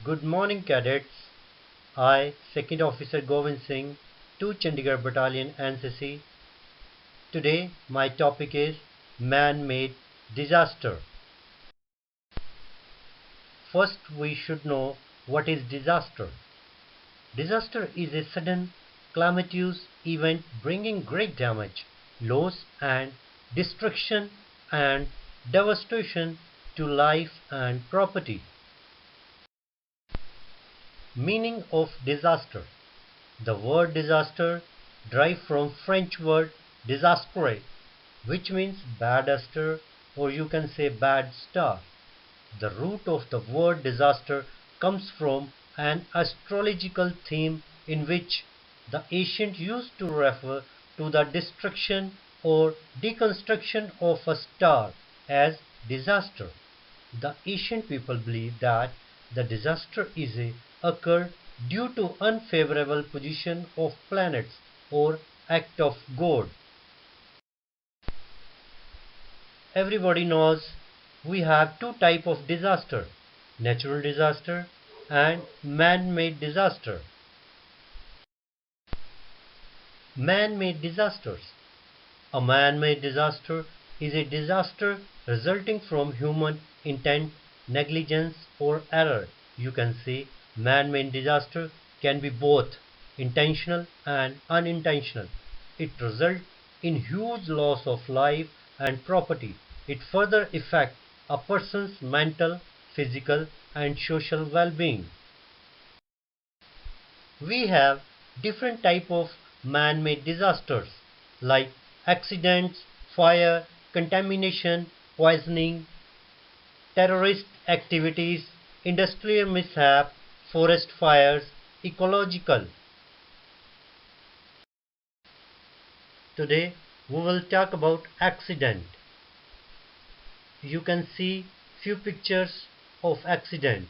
Good morning, cadets. I, Second Officer Govind Singh, 2 Chandigarh Battalion NCC. Today, my topic is man-made disaster. First, we should know what is disaster. Disaster is a sudden, calamitous event bringing great damage, loss, and destruction and devastation to life and property. Meaning of disaster. The word disaster derived from French word désastre, which means bad star, or you can say bad star. The root of the word disaster comes from an astrological theme in which the ancients used to refer to the destruction or deconstruction of a star as disaster. The ancient people believed that the disaster is occurred due to unfavorable position of planets or act of God. Everybody knows we have two types of disaster: natural disaster and man-made disaster. Man-made disasters. A man-made disaster is a disaster resulting from human intent, negligence, or error. You can say man-made disaster can be both intentional and unintentional. It results in huge loss of life and property. It further affects a person's mental, physical, and social well-being. We have different type of man-made disasters like accidents, fire, contamination, poisoning, terrorist activities, industrial mishap, forest fires, ecological. Today we will talk about accident. You can see few pictures of accident.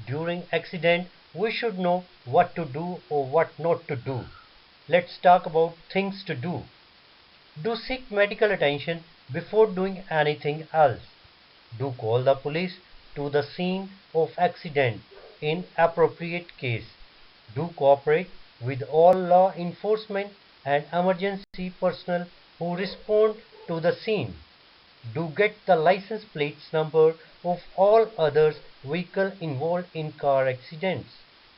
During accident, we should know what to do or what not to do. Let's talk about things to do. Do seek medical attention before doing anything else. Do call the police to the scene of accident in appropriate case. Do cooperate with all law enforcement and emergency personnel who respond to the scene. Do get the license plates number of all other vehicles involved in car accidents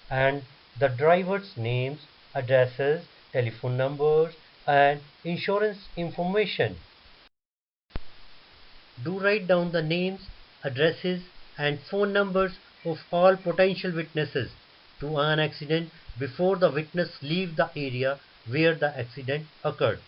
and the drivers' names, addresses, telephone numbers, and insurance information. Do write down the names, addresses, and phone numbers of all potential witnesses to an accident before the witness leave the area where the accident occurred.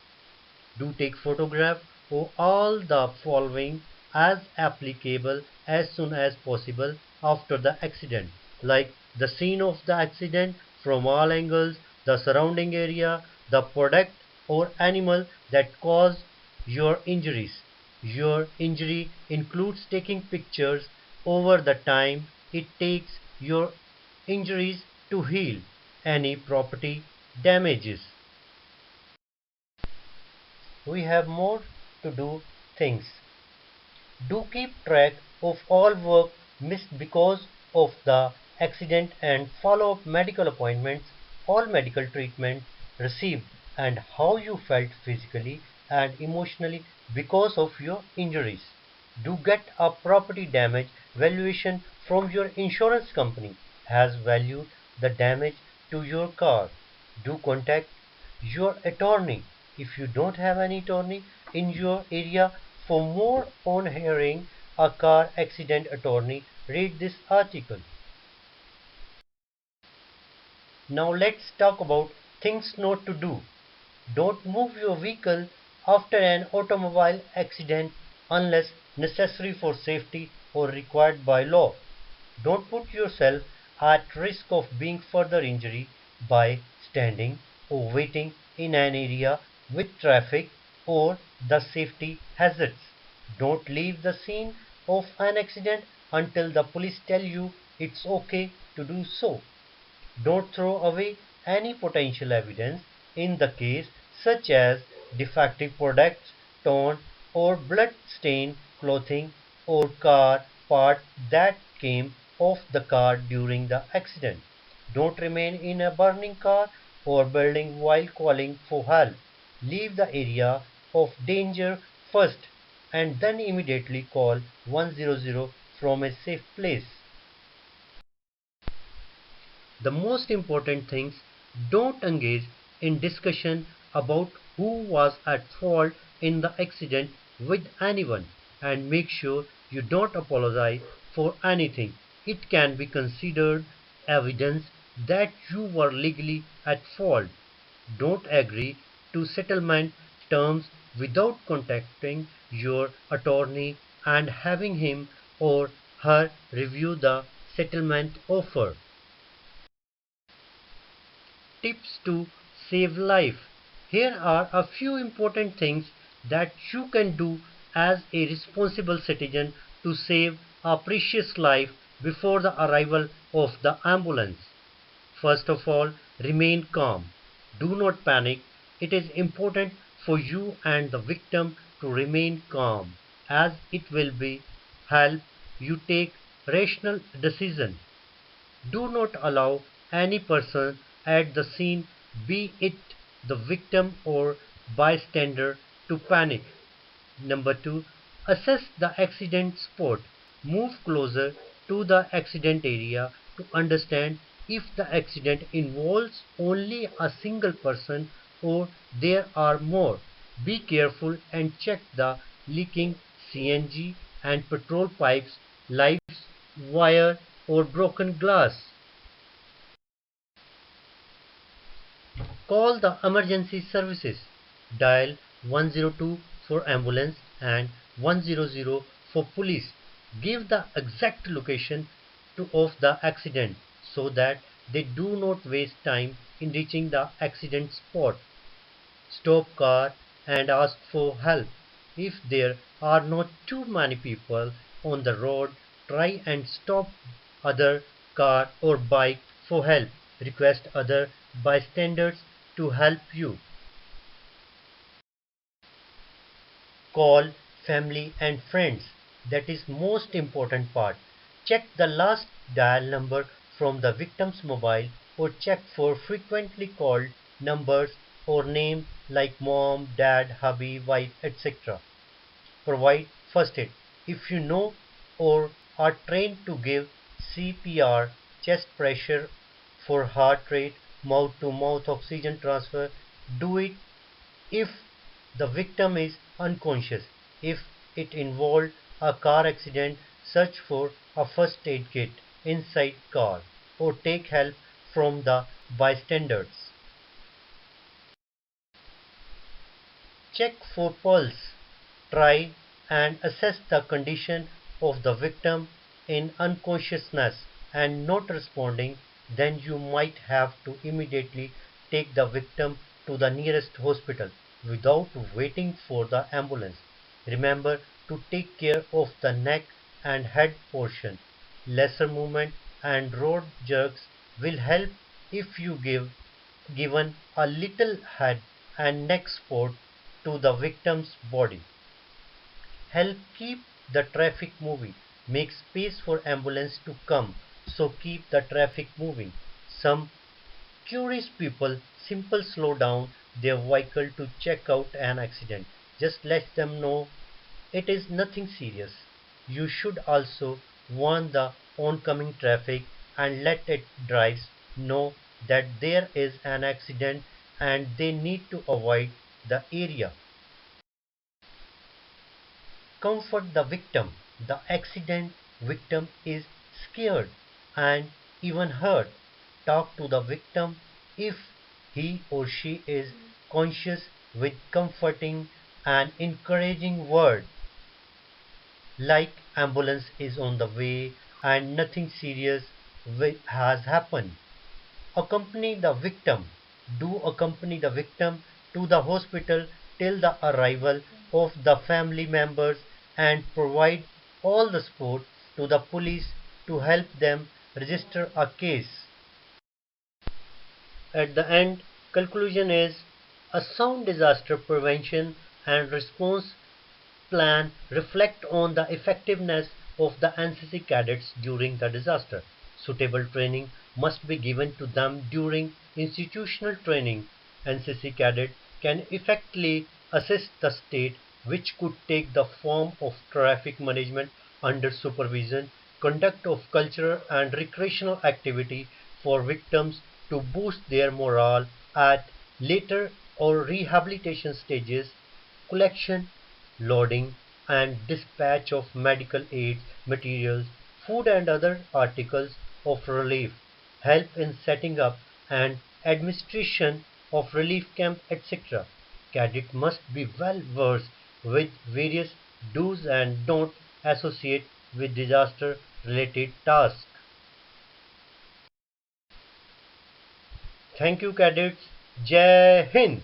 Do take photograph of all the following as applicable as soon as possible after the accident, like the scene of the accident from all angles, the surrounding area, the product or animal that caused your injuries. Your injury includes taking pictures over the time it takes your injuries to heal. Any property damages. We have more to do things. Do keep track of all work missed because of the accident and follow up medical appointments, all medical treatment received, and how you felt physically and emotionally because of your injuries. Do get a property damage valuation from your insurance company has valued the damage to your car. Do contact your attorney if you don't have any attorney in your area. For more on hiring a car accident attorney, read this article. Now let's talk about things not to do. Don't move your vehicle after an automobile accident unless necessary for safety or required by law. Don't put yourself at risk of being further injured by standing or waiting in an area with traffic or the safety hazards. Don't leave the scene of an accident until the police tell you it's okay to do so. Don't throw away any potential evidence in the case, such as defective products, torn or blood-stained clothing or car part that came off the car during the accident. Don't remain in a burning car or building while calling for help. Leave the area of danger first and then immediately call 100 from a safe place. The most important things, don't engage in discussion about who was at fault in the accident with anyone, and make sure you don't apologize for anything. It can be considered evidence that you were legally at fault. Don't agree to settlement terms without contacting your attorney and having him or her review the settlement offer. Tips to save life. Here are a few important things that you can do as a responsible citizen to save a precious life before the arrival of the ambulance. First of all, remain calm. Do not panic. It is important for you and the victim to remain calm, as it will be help you take rational decisions. Do not allow any person at the scene, be it the victim or bystander, to panic. Number 2. Assess the accident spot. Move closer to the accident area to understand if the accident involves only a single person or there are more. Be careful and check the leaking CNG and petrol pipes, lives, wire, or broken glass. Call the emergency services. Dial 102 for ambulance and 100 for police. Give the exact location of the accident so that they do not waste time in reaching the accident spot. Stop car and ask for help. If there are not too many people on the road, try and stop other car or bike for help. Request other bystanders to help you. Call family and friends. That is most important part. Check the last dial number from the victim's mobile or check for frequently called numbers or name like mom, dad, hubby, wife, etc. Provide first aid. If you know or are trained to give CPR, chest pressure for heart rate, mouth to mouth oxygen transfer, do it if the victim is unconscious. If it involved a car accident, search for a first aid kit inside car or take help from the bystanders. Check for pulse. Try and assess the condition of the victim in unconsciousness and not responding, then you might have to immediately take the victim to the nearest hospital without waiting for the ambulance. Remember to take care of the neck and head portion. Lesser movement and road jerks will help if you given a little head and neck support to the victim's body. Help keep the traffic moving. Make space for ambulance to come. So keep the traffic moving. Some curious people simply slow down their vehicle to check out an accident. Just let them know it is nothing serious. You should also warn the oncoming traffic and let it drivers know that there is an accident and they need to avoid the area. Comfort the victim. The accident victim is scared and even hurt. Talk to the victim if he or she is conscious with comforting and encouraging words like ambulance is on the way and nothing serious has happened. Accompany the victim. Do accompany the victim to the hospital till the arrival of the family members and provide all the support to the police to help them register a case. At the end, conclusion is a sound disaster prevention and response plan reflect on the effectiveness of the NCC cadets during the disaster. Suitable training must be given to them during institutional training. NCC cadet can effectively assist the state, which could take the form of traffic management under supervision, conduct of cultural and recreational activity for victims to boost their morale at later or rehabilitation stages, collection, loading, and dispatch of medical aid materials, food and other articles of relief, help in setting up and administration of relief camp, etc. Cadet must be well versed with various do's and don'ts associated with disaster related tasks. Thank you cadets. Jai Hind.